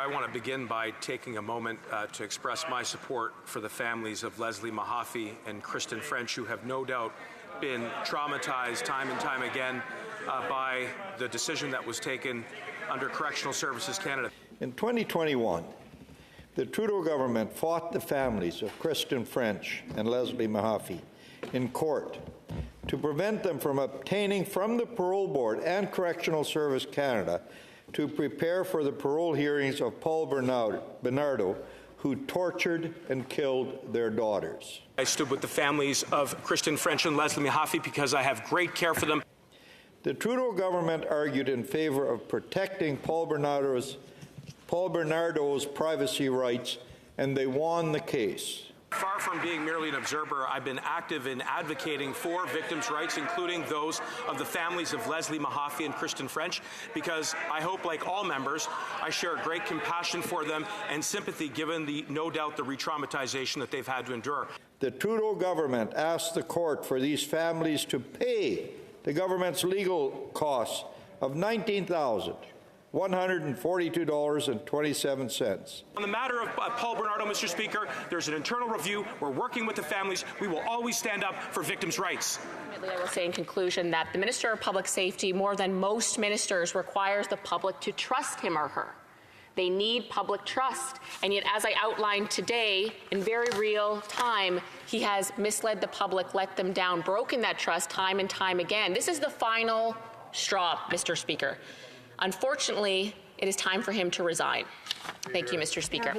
I want to begin by taking a moment to express my support for the families of Leslie Mahaffey and Kristen French, who have no doubt been traumatized time and time again by the decision that was taken under Correctional Services Canada. In 2021, the Trudeau government fought the families of Kristen French and Leslie Mahaffey in court to prevent them from obtaining from the Parole Board and Correctional Service Canada to prepare for the parole hearings of Paul Bernardo, who tortured and killed their daughters. I stood with the families of Kristen French and Leslie Mahaffey because I have great care for them. The Trudeau government argued in favor of protecting Paul Bernardo's privacy rights, and they won the case. Far from being merely an observer, I've been active in advocating for victims' rights, including those of the families of Leslie Mahaffey and Kristen French, because I hope, like all members, I share great compassion for them and sympathy given no doubt, the re-traumatization that they've had to endure. The Trudeau government asked the court for these families to pay the government's legal costs of $19,142.27. On the matter of Paul Bernardo, Mr. Speaker, there's an internal review. We're working with the families. We will always stand up for victims' rights. I will say in conclusion that the Minister of Public Safety, more than most ministers, requires the public to trust him or her. They need public trust. And yet, as I outlined today, in very real time, he has misled the public, let them down, broken that trust time and time again. This is the final straw, Mr. Speaker. Unfortunately, it is time for him to resign. Thank you, Mr. Speaker.